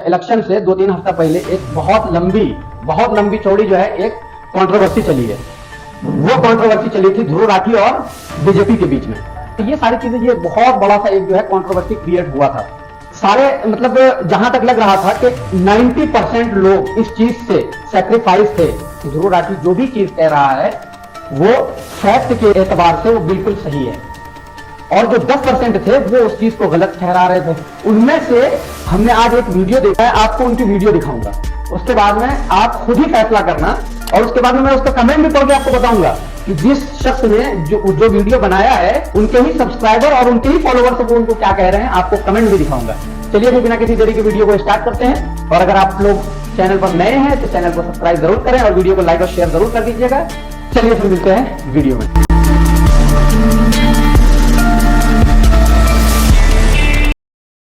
Election से 2-3 हफ्ता पहले एक बहुत लंबी चौड़ी जो है एक कंट्रोवर्सी चली है। वो कंट्रोवर्सी चली थी ध्रुव राठी और बीजेपी के बीच में। तो ये सारी चीजें, ये बहुत बड़ा सा एक जो है कंट्रोवर्सी क्रिएट हुआ था। सारे मतलब जहां तक लग रहा था कि 90% लोग इस चीज से सेक्रीफाइस थे। ध्रुव राठी जो भी चीज कह रहा है वो फैक्ट के एतबार से वो बिल्कुल सही है, और जो 10% थे वो उस चीज को गलत ठहरा रहे थे। उनमें से हमने आज एक वीडियो देखा है, आपको उनकी वीडियो दिखाऊंगा। उसके बाद में आप खुद ही फैसला करना, और उसके बाद में मैं उसका कमेंट भी पढ़ के आपको बताऊंगा कि जिस शख्स ने जो वीडियो बनाया है उनके ही सब्सक्राइबर और उनके ही फॉलोअर्स वो उनको क्या कह रहे हैं, आपको कमेंट भी दिखाऊंगा। चलिए फिर बिना किसी देरी के वीडियो को स्टार्ट करते हैं। और अगर आप लोग चैनल पर नए हैं तो चैनल को सब्सक्राइब जरूर करें और वीडियो को लाइक और शेयर जरूर कर दीजिएगा। चलिए फिर मिलते हैं वीडियो में।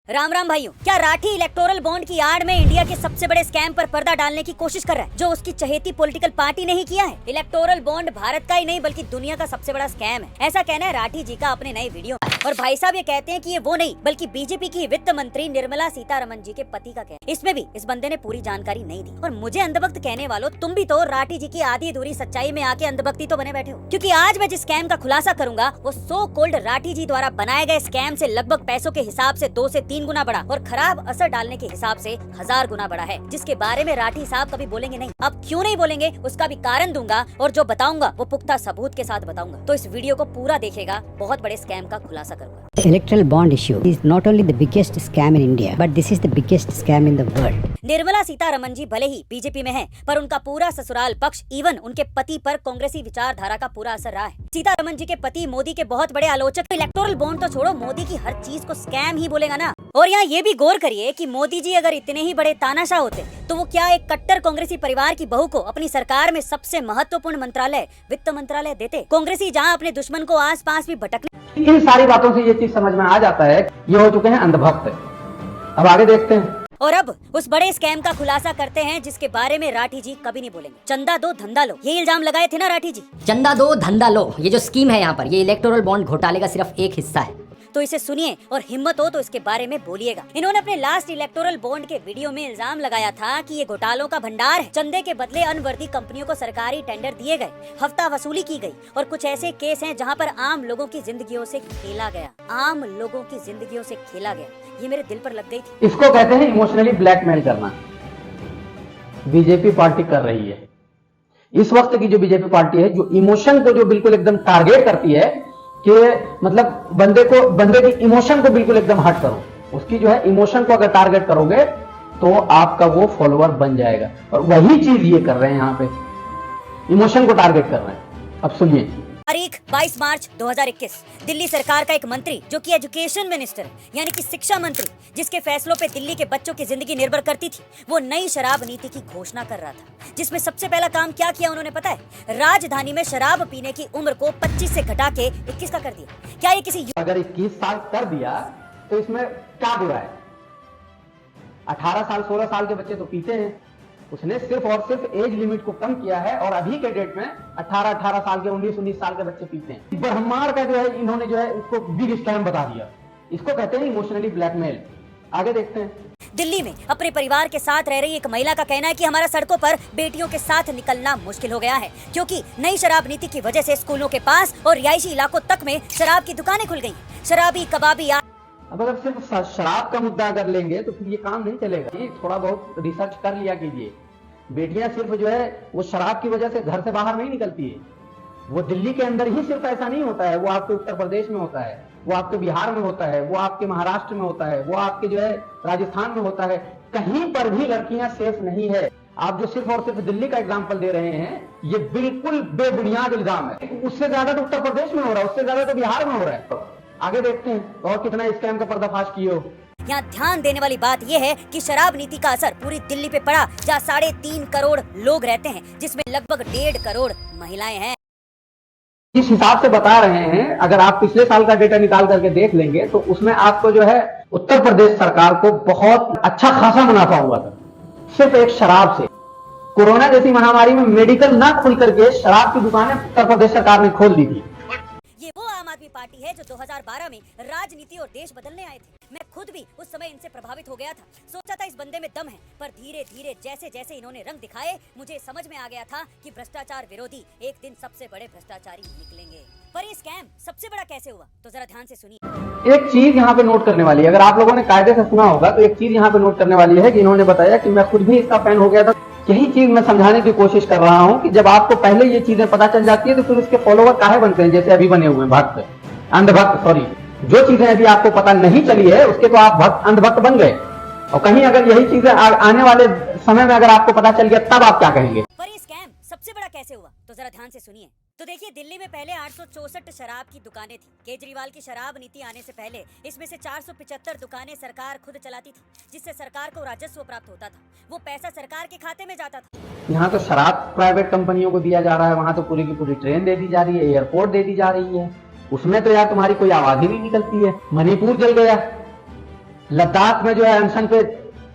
राम राम भाइयों, क्या राठी इलेक्टोरल बॉन्ड की आड़ में इंडिया के सबसे बड़े स्कैम पर पर्दा डालने की कोशिश कर रहा है, जो उसकी चहेती पॉलिटिकल पार्टी ने ही किया है? इलेक्टोरल बॉन्ड भारत का ही नहीं बल्कि दुनिया का सबसे बड़ा स्कैम है, ऐसा कहना है राठी जी का अपने नए वीडियो में। और भाई साहब ये कहते हैं कि ये वो नहीं बल्कि बीजेपी की वित्त मंत्री निर्मला सीतारमन जी के पति का कहना। इसमें भी इस बंदे ने पूरी जानकारी नहीं दी। और मुझे अंधभक्त कहने वालों, तुम भी तो राठी जी की आधी अधूरी सच्चाई में आके अंधभक्ति तो बने बैठे हो। क्योंकि आज मैं जिस स्कैम का खुलासा करूंगा वो सो कोल्ड राठी जी द्वारा बनाए गए स्कैम से लगभग पैसों के हिसाब से 2 से 3 गुना बड़ा और खराब असर डालने के हिसाब से 1000 गुना बड़ा है, जिसके बारे में राठी साहब कभी बोलेंगे नहीं। अब क्यों नहीं बोलेंगे उसका भी कारण दूंगा, और जो बताऊंगा वो पुख्ता सबूत के साथ बताऊंगा। तो इस वीडियो को पूरा देखिएगा, बहुत बड़े स्कैम का खुलासा करूंगा। The electoral bond issue is not only the biggest scam in India, but this is the biggest scam in the world. Nirmala Sitharaman जी भले ही बीजेपी में हैं, पर उनका पूरा ससुराल पक्ष इवन उनके पति पर कांग्रेसी विचारधारा का पूरा असर रहा है। सीतारमन जी के पति मोदी के बहुत बड़े आलोचक, तो इलेक्टोरल बॉन्ड तो छोड़ो, मोदी की हर चीज को स्कैम ही बोलेगा ना। और यहाँ ये भी गौर करिए कि मोदी जी अगर इतने ही बड़े तानाशाह होते तो वो क्या एक कट्टर कांग्रेसी परिवार की बहू को अपनी सरकार में सबसे महत्वपूर्ण मंत्रालय वित्त मंत्रालय देते? कांग्रेसी जहाँ अपने दुश्मन को आस पास भी भटकने। इन सारी बातों से ये चीज समझ में आ जाता है, ये हो चुके हैं अंधभक्त। अब आगे देखते हैं। और अब उस बड़े स्कैम का खुलासा करते हैं जिसके बारे में राठी जी कभी नहीं बोलेंगे। चंदा दो धंधा लो, ये इल्जाम लगाए थे ना राठी जी। चंदा दो धंधा लो, ये जो स्कीम है यहाँ पर, ये इलेक्टोरल बॉन्ड घोटाले का सिर्फ एक हिस्सा है। तो इसे सुनिए और हिम्मत हो तो इसके बारे में बोलिएगा। इन्होंने अपने लास्ट इलेक्टोरल बॉन्ड के वीडियो में इल्जाम लगाया था कि ये घोटालों का भंडार है। चंदे के बदले अनवर्दी कंपनियों को सरकारी टेंडर दिए गए, हफ्ता वसूली की गई, और कुछ ऐसे केस हैं जहां पर आम लोगों की जिंदगियों से खेला गया। आम लोगों की जिंदगियों से खेला गया, ये मेरे दिल पर लग गई थी। इसको कहते हैं इमोशनली ब्लैकमेल करना। बीजेपी पार्टी कर रही है। इस वक्त की जो बीजेपी पार्टी है, जो इमोशन को जो बिल्कुल एकदम टारगेट करती है कि मतलब बंदे की इमोशन को बिल्कुल एकदम हट करो, उसकी जो है इमोशन को अगर टारगेट करोगे तो आपका वो फॉलोअर बन जाएगा। और वही चीज ये कर रहे हैं, यहाँ पे इमोशन को टारगेट कर रहे हैं। अब सुनिए। तारीख 22 मार्च 2021, दिल्ली सरकार का एक मंत्री जो कि एजुकेशन मिनिस्टर यानी कि शिक्षा मंत्री, जिसके फैसलों पे दिल्ली के बच्चों की जिंदगी निर्भर करती थी, वो नई शराब नीति की घोषणा कर रहा था। जिसमें सबसे पहला काम क्या किया उन्होंने पता है? राजधानी में शराब पीने की उम्र को 25 से घटा के 21 का कर दिया। क्या ये किसी अगर 21 साल कर दिया तो इसमें क्या बुरा है? 18 साल 16 साल के बच्चे तो पीते हैं। उसने सिर्फ और सिर्फ एज लिमिट को कम किया है, और अभी के डेट में 18 साल के 19 साल के बच्चे पीते हैं। ब्रह्मांड का जो है इन्होंने जो है उसको बिग स्कैम बता दिया। इसको कहते हैं इमोशनली ब्लैकमेल। आगे देखते हैं। दिल्ली में अपने परिवार के साथ रह रही एक महिला का कहना है कि हमारा सड़कों पर बेटियों के साथ निकलना मुश्किल हो गया है, क्योंकि नई शराब नीति की वजह से स्कूलों के पास और रिहायशी इलाकों तक में शराब की दुकानें खुल गई। शराबी कबाबी। अब अगर सिर्फ शराब का मुद्दा अगर लेंगे तो फिर ये काम नहीं चलेगा। ये थोड़ा बहुत रिसर्च कर लिया कीजिए। बेटियां सिर्फ जो है वो शराब की वजह से घर से बाहर नहीं निकलती है। वो दिल्ली के अंदर ही सिर्फ ऐसा नहीं होता है, वो आपके उत्तर प्रदेश में होता है, वो आपके बिहार में होता है, वो आपके महाराष्ट्र में होता है, वो आपके जो है राजस्थान में होता है। कहीं पर भी लड़कियां सेफ नहीं है। आप जो सिर्फ और सिर्फ दिल्ली का एग्जाम्पल दे रहे हैं, ये बिल्कुल बेबुनियाद इल्जाम है। उससे ज्यादा तो उत्तर प्रदेश में हो रहा है, उससे ज्यादा तो बिहार में हो रहा है। आगे देखते हैं और कितना स्कैम का पर्दाफाश किए हो। यहाँ ध्यान देने वाली बात यह है कि शराब नीति का असर पूरी दिल्ली पे पड़ा, जहाँ 3.5 करोड़ लोग रहते हैं, जिसमें लगभग 1.5 करोड़ महिलाएं हैं। इस हिसाब से बता रहे हैं, अगर आप पिछले साल का डेटा निकाल करके देख लेंगे तो उसमें आपको जो है उत्तर प्रदेश सरकार को बहुत अच्छा खासा मुनाफा हुआ था, सिर्फ एक शराब से। कोरोना जैसी महामारी में मेडिकल ना खुल करके शराब की दुकानें उत्तर प्रदेश सरकार ने खोल दी थी। ये वो आम आदमी पार्टी है जो 2012 में राजनीति और देश बदलने आए थे। मैं खुद भी उस समय इनसे प्रभावित हो गया था। सोचा था इस बंदे में दम है, पर धीरे धीरे जैसे जैसे इन्होंने रंग दिखाए मुझे समझ में आ गया था कि भ्रष्टाचार विरोधी एक दिन सबसे बड़े भ्रष्टाचारी निकलेंगे। पर ये स्कैम सबसे बड़ा कैसे हुआ, तो जरा ध्यान से सुनिए। एक चीज यहाँ पे नोट करने वाली है, अगर आप लोगों ने कायदे से सुना होगा तो एक चीज यहाँ पे नोट करने वाली है कि इन्होंने बताया कि मैं खुद भी इसका फैन हो गया था। यही चीज मैं समझाने की कोशिश कर रहा हूँ कि जब आपको पहले ये चीजें पता चल जाती है तो फिर उसके फॉलोवर काहे बनते हैं, जैसे अभी बने हुए हैं भक्त, अंधभक्त। सॉरी, जो चीजें अभी आपको पता नहीं चली है उसके तो आप भक्त अंधभक्त बन गए, और कहीं अगर यही चीजें आने वाले समय में अगर आपको पता चल गया तब आप क्या कहेंगे। पर ये स्कैम सबसे बड़ा कैसे हुआ, तो जरा ध्यान से सुनिए। तो देखिए, दिल्ली में पहले 864 शराब की दुकानें थी। केजरीवाल की शराब नीति आने से पहले इसमें से 475 दुकानें सरकार खुद चलाती थी, जिससे सरकार को राजस्व प्राप्त होता था। वो पैसा सरकार के खाते में जाता था। यहाँ तो शराब प्राइवेट कंपनियों को दिया जा रहा है, वहां तो पूरी की पूरी ट्रेन दे दी जा रही है, एयरपोर्ट दे दी जा रही है, उसमें तो यार तुम्हारी कोई आवाज ही नहीं निकलती है। मणिपुर जल गया, लद्दाख में जो है अनशन पे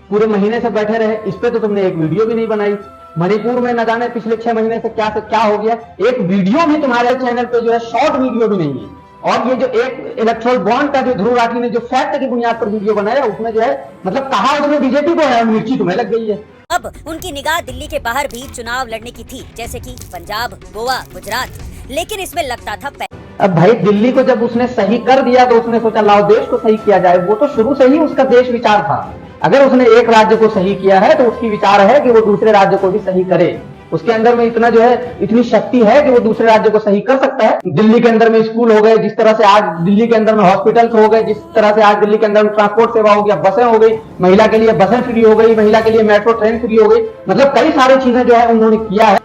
पूरे महीने से बैठे रहे, इस पे तो तुमने एक वीडियो भी नहीं बनाई। मणिपुर में न जाने पिछले 6 महीने से क्या हो गया, एक वीडियो भी तुम्हारे चैनल पे जो है शॉर्ट वीडियो भी नहीं है। और ये जो एक इलेक्ट्रल बॉन्ड का जो ध्रुव राठी ने जो फैक्ट की बुनियाद पर वीडियो बनाया, उसमें जो है मतलब कहा उसने बीजेपी को है, मिर्ची तुम्हें लग गई है। अब उनकी निगाह दिल्ली के बाहर भी चुनाव लड़ने की थी, जैसे कि पंजाब, गोवा, गुजरात, लेकिन इसमें लगता था अब भाई दिल्ली को जब उसने सही कर दिया तो उसने सोचा लाओ देश को सही किया जाए। वो तो शुरू से ही उसका देश विचार था। अगर उसने एक राज्य को सही किया है तो उसकी विचार है कि वो दूसरे राज्य को भी सही करे। उसके अंदर में इतना जो है इतनी शक्ति है कि वो दूसरे राज्य को सही कर सकता है। दिल्ली के अंदर में स्कूल हो गए, जिस तरह से आज दिल्ली के अंदर में हॉस्पिटल हो गए, जिस तरह से आज दिल्ली के अंदर में ट्रांसपोर्ट सेवा हो गया, बसें हो गई, महिला के लिए बसें फ्री हो गई, महिला के लिए मेट्रो ट्रेन फ्री हो गई, मतलब कई सारी चीजें जो है उन्होंने किया है।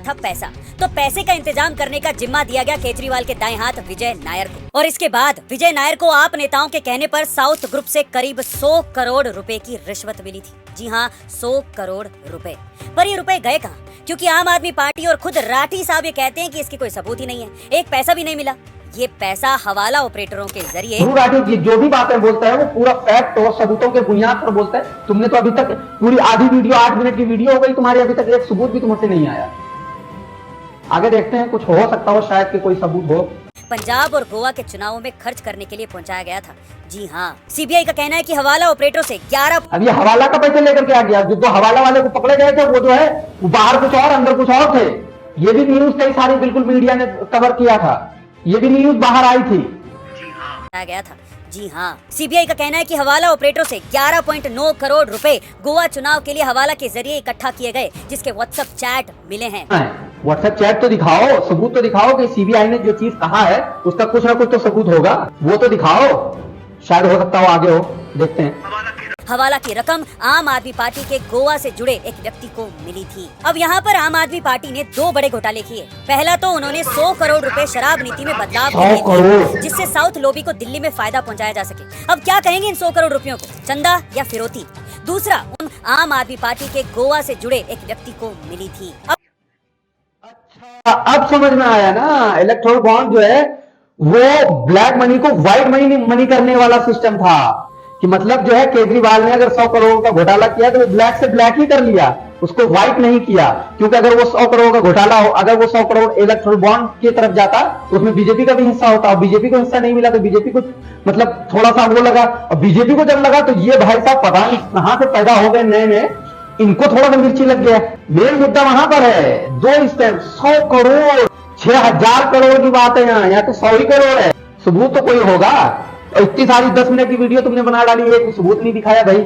था पैसा, तो पैसे का इंतजाम करने का जिम्मा दिया गया केजरीवाल के दाएं हाथ विजय नायर को। और इसके बाद विजय नायर को आप नेताओं के कहने पर साउथ ग्रुप से करीब 100 करोड़ रुपए की रिश्वत मिली थी। जी हाँ, 100 करोड़ रुपए। पर ये रुपए गए कहाँ? क्योंकि आम आदमी पार्टी और खुद राठी साहब ये कहते हैं कि इसकी कोई सबूत ही नहीं है, एक पैसा भी नहीं मिला। ये पैसा हवाला ऑपरेटरों के जरिए राठी जो भी बातें बोलता है वो पूरा फैक्ट और सबूतों के बुनियाद पर बोलता है। तुमने तो अभी तक पूरी आधी वीडियो 8 मिनट की वीडियो हो गई तुम्हारी, अभी तक एक सबूत भी तुमसे नहीं आया। आगे देखते हैं, कुछ हो सकता हो शायद कि कोई सबूत हो। पंजाब और गोवा के चुनावों में खर्च करने के लिए पहुंचाया गया था। जी हाँ, सीबीआई का कहना है कि हवाला ऑपरेटरों से 11 अब ये हवाला का पैसे लेकर के आ गया। जो हवाला वाले को पकड़े गए थे वो जो है वो बाहर कुछ और अंदर कुछ और थे। ये भी न्यूज कई सारी बिल्कुल मीडिया ने कवर किया था, ये भी न्यूज बाहर आई थी। गया था। जी हाँ, सीबीआई का कहना है कि हवाला ऑपरेटरों से 11.9 करोड़ रुपए गोवा चुनाव के लिए हवाला के जरिए इकट्ठा किए गए, जिसके व्हाट्सएप चैट मिले हैं। व्हाट्सएप चैट तो दिखाओ, सबूत तो दिखाओ कि सीबीआई ने जो चीज कहा है उसका कुछ ना कुछ तो सबूत होगा, वो तो दिखाओ। शायद हो सकता हो आगे हो, देखते हैं। हवाला की रकम आम आदमी पार्टी के गोवा से जुड़े एक व्यक्ति को मिली थी। अब यहाँ पर आम आदमी पार्टी ने 2 बड़े घोटाले किए। पहला तो उन्होंने 100 करोड़ रुपए शराब नीति में बदलाव किए, जिससे साउथ लॉबी को दिल्ली में फायदा पहुँचाया जा सके। अब क्या कहेंगे इन 100 करोड़ रुपयों को, चंदा या फिरौती? दूसरा, आम आदमी पार्टी के गोवा से जुड़े एक व्यक्ति को मिली थी। अब समझ में आया ना, इलेक्ट्रोल बॉन्ड जो है वो ब्लैक मनी को व्हाइट मनी करने वाला सिस्टम था। कि मतलब जो है केजरीवाल ने अगर 100 करोड़ का घोटाला किया तो वो ब्लैक से ब्लैक ही कर लिया, उसको व्हाइट नहीं किया। क्योंकि अगर वो 100 करोड़ का घोटाला हो, अगर वो 100 करोड़ इलेक्ट्रोल बॉन्ड की तरफ जाता तो उसमें बीजेपी का भी हिस्सा होता, और बीजेपी को हिस्सा नहीं मिला तो बीजेपी को मतलब थोड़ा सा वो लगा, और बीजेपी को जब लगा तो ये भाई साहब पता नहीं कहां से पैदा हो गए नए, इनको थोड़ा सा मिर्ची लग गया। मेन मुद्दा वहां पर है, 2 स्टेप 100 करोड़ 6000 करोड़ की बात है। यहाँ तो 100 ही करोड़ है, सबूत तो कोई होगा। और इतनी सारी 10 मिनट की वीडियो तुमने बना डाली, एक सबूत नहीं दिखाया भाई।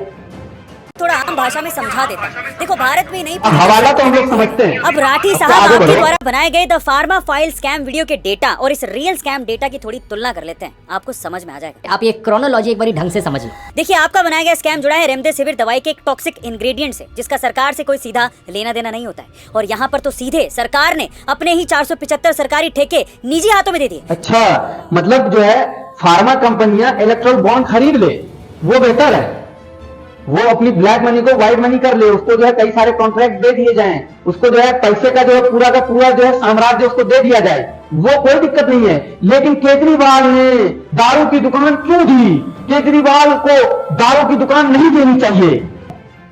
थोड़ा आम भाषा में समझा देता। देखो, भारत में नहीं, हवाला तो हम लोग समझते हैं। अब राठी साहब आपके द्वारा बनाए गए the pharma file scam video के डेटा और इस रियल स्कैम डेटा की थोड़ी तुलना कर लेते हैं, आपको समझ में आ जाएगा। आप ये क्रोनोलॉजी एक बार ढंग से समझ लो। देखिए, आपका बनाया गया स्कैम जुड़ा है रेमडेसिविर दवाई के एक टॉक्सिक इंग्रेडिएंट से, जिसका सरकार से कोई सीधा लेना देना नहीं होता है। और यहाँ पर तो सीधे सरकार ने अपने ही 475 सरकारी ठेके निजी हाथों में दे दिए। अच्छा, मतलब जो है फार्मा कंपनियां इलेक्ट्रोल बॉन्ड खरीद ले, वो बेहतर है। वो अपनी ब्लैक मनी को व्हाइट मनी कर ले, उसको जो है कई सारे कॉन्ट्रैक्ट दे दिए जाएं, उसको जो है पैसे का जो है पूरा का पूरा जो है साम्राज्य उसको दे दिया जाए, वो कोई दिक्कत नहीं है। लेकिन केजरीवाल ने दारू की दुकान क्यों दी? केजरीवाल को दारू की दुकान नहीं देनी चाहिए,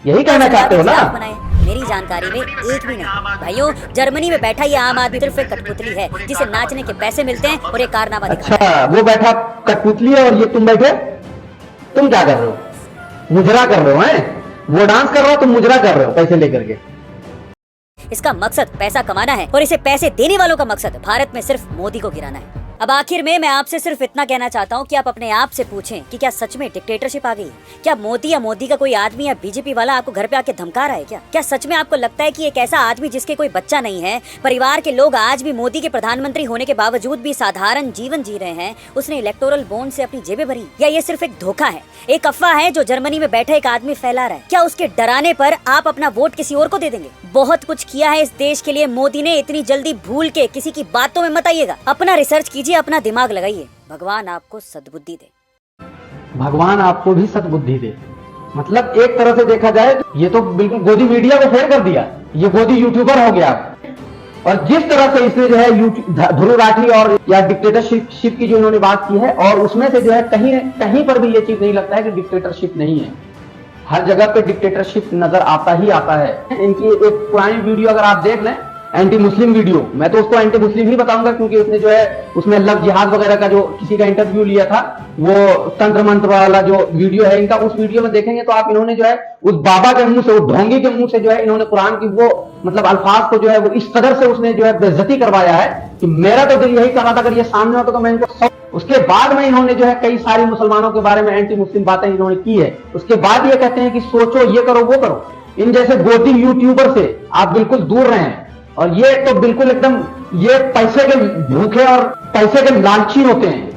यही कहना चाहते हो ना? मेरी जानकारी में एक भी नहीं। भाइयों, जर्मनी में बैठा ये आम आदमी सिर्फ एक कठपुतली है, जिसे नाचने के पैसे मिलते हैं और एक कारनामा दिखाता है। अच्छा, वो बैठा कठपुतली है और ये तुम बैठे तुम क्या कर रहे हो? मुजरा कर रहे हो, हैं? वो डांस कर रहा हो, तुम मुजरा कर रहे हो पैसे लेकर के। इसका मकसद पैसा कमाना है और इसे पैसे देने वालों का मकसद भारत में सिर्फ मोदी को गिराना है। अब आखिर में मैं आपसे सिर्फ इतना कहना चाहता हूँ कि आप अपने आप से पूछें कि क्या सच में डिक्टेटरशिप आ गई? क्या मोदी या मोदी का कोई आदमी या बीजेपी वाला आपको घर पे आके धमका रहा है क्या? क्या सच में आपको लगता है कि एक ऐसा आदमी जिसके कोई बच्चा नहीं है, परिवार के लोग आज भी मोदी के प्रधानमंत्री होने के बावजूद भी साधारण जीवन जी रहे हैं, उसने इलेक्टोरल बॉन्ड से अपनी जेबें भरी? या ये सिर्फ एक धोखा है, एक अफवाह है जो जर्मनी में बैठा एक आदमी फैला रहा है? क्या उसके डराने पर आप अपना वोट किसी और को दे देंगे? बहुत कुछ किया है इस देश के लिए मोदी ने, इतनी जल्दी भूल के किसी की बातों में मत आइएगा। अपना रिसर्च कीजिए, अपना दिमाग लगाइए। भगवान आपको सद्बुद्धि दे। भगवान आपको भी सद्बुद्धि दे। मतलब एक तरह से देखा जाए तो ये तो बिल्कुल गोदी मीडिया को फेल कर दिया, ये गोदी यूट्यूबर हो गया। और जिस तरह से इसने जो है ध्रुव राठी और या डिक्टेटरशिप की जो इन्होंने बात की है, और उसमें से जो है कहीं कहीं पर भी ये चीज नहीं लगता है कि डिक्टेटरशिप नहीं है। हर जगह पे डिक्टेटरशिप नजर आता ही आता है। इनकी एक पुरानी वीडियो अगर आप देख लें, एंटी मुस्लिम वीडियो, मैं तो उसको एंटी मुस्लिम ही बताऊंगा क्योंकि उसने जो है उसमें लव जिहाद वगैरह का जो किसी का इंटरव्यू लिया था, वो तंत्र मंत्र वाला जो वीडियो है इनका, उस वीडियो में देखेंगे तो आप इन्होंने जो है उस बाबा के मुंह से, उस ढोंगी के मुंह से जो है इन्होंने कुरान की वो मतलब अल्फाज को जो है वो इस कदर से उसने जो है बेइज्जती करवाया है कि मेरा तो दिल यही कर रहा था अगर ये सामने होता तो मैं इनको। उसके बाद में इन्होंने जो है कई सारी मुसलमानों के बारे में एंटी मुस्लिम बातें इन्होंने की है। उसके बाद ये कहते हैं कि सोचो, ये करो, वो करो। इन जैसे गोदी यूट्यूबर से आप बिल्कुल दूर रहें। और ये तो बिल्कुल एकदम ये पैसे के भूखे और पैसे के लालची होते हैं,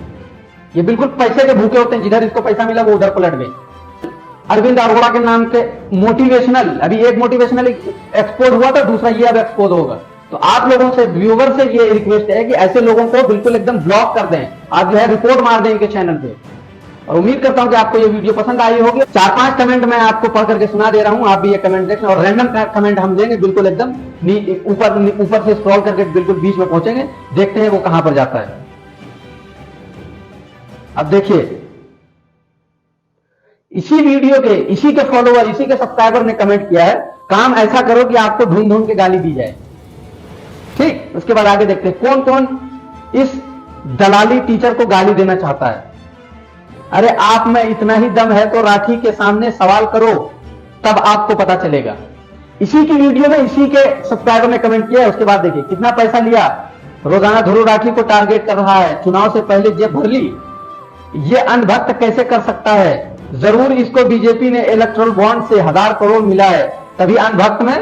ये बिल्कुल पैसे के भूखे होते हैं। जिधर इसको पैसा मिला वो उधर पलट गए। अरविंद अरोड़ा के नाम के मोटिवेशनल, अभी एक मोटिवेशनल एक्सपोज हुआ था, दूसरा ये अब एक्सपोज होगा। तो आप लोगों से, व्यूवर से ये रिक्वेस्ट है कि ऐसे लोगों को बिल्कुल एकदम ब्लॉक कर दें, आप जो है रिपोर्ट मार दें इनके चैनल पे। और उम्मीद करता हूं कि आपको ये वीडियो पसंद आई होगी। 4-5 कमेंट मैं आपको पढ़ करके सुना दे रहा हूं, आप भी ये कमेंट देखें। और रैंडम कमेंट हम देंगे बिल्कुल एकदम ऊपर से स्क्रॉल करके बिल्कुल बीच में पहुंचेंगे, देखते हैं वो कहां पर जाता है। अब देखिए, इसी वीडियो के, इसी के फॉलोअर, इसी के सब्सक्राइबर ने कमेंट किया है, काम ऐसा करो कि आपको ढूंढ ढूंढ के गाली दी जाए। ठीक, उसके बाद आगे देखते हैं कौन कौन इस दलाली टीचर को गाली देना चाहता है। अरे आप में इतना ही दम है तो राठी के सामने सवाल करो, तब आपको पता चलेगा। इसी की वीडियो में इसी के सब्सक्राइबर ने कमेंट किया है। उसके बाद देखिए कितना पैसा लिया, रोजाना ध्रुव राठी को टारगेट कर रहा है, चुनाव से पहले जेब भर ली, ये अनभक्त कैसे कर सकता है? जरूर इसको बीजेपी ने इलेक्ट्रल बॉन्ड से 1000 करोड़ मिला है, तभी अनभक्त में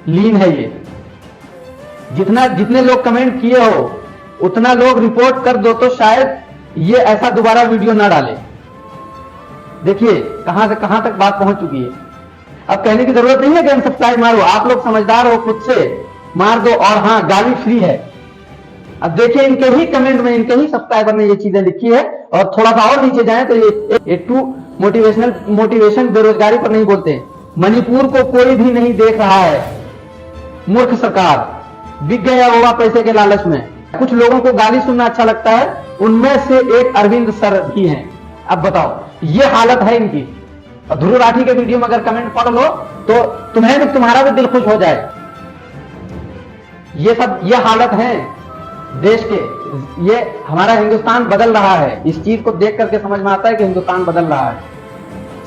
लीन है ये। जितने लोग कमेंट किए हो उतना लोग रिपोर्ट कर दो तो शायद ये ऐसा दोबारा वीडियो ना डाले। देखिए कहां से कहां तक बात पहुंच चुकी है। अब कहने की जरूरत नहीं है कि अनसब्सक्राइब मारो, आप लोग समझदार हो, खुद से मार दो। और हाँ, गाली फ्री है। अब देखिए इनके ही कमेंट में इनके ही सब्सक्राइबर ने ये चीजें लिखी है। और थोड़ा सा और नीचे जाएं तो ये मोटिवेशन बेरोजगारी पर नहीं बोलते। मणिपुर को कोई भी नहीं देख रहा है, मूर्ख सरकार, बिक गया होगा पैसे के लालच में। कुछ लोगों को गाली सुनना अच्छा लगता है, उनमें से एक अरविंद सर भी हैं। अब बताओ, ये हालत है इनकी। और ध्रुव राठी के वीडियो में अगर कमेंट पढ़ लो तो तुम्हारा भी दिल खुश हो जाए। ये हालत है देश के। ये हमारा हिंदुस्तान बदल रहा है। इस चीज को देख करके समझ में आता है कि हिंदुस्तान बदल रहा है।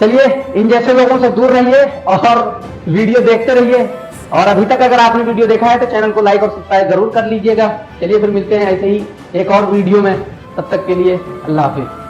चलिए, इन जैसे लोगों से दूर रहिए और वीडियो देखते रहिए। और अभी तक अगर आपने वीडियो देखा है तो चैनल को लाइक और सब्सक्राइब जरूर कर लीजिएगा। चलिए फिर मिलते हैं ऐसे ही एक और वीडियो में, तब तक के लिए अल्लाह हाफिज।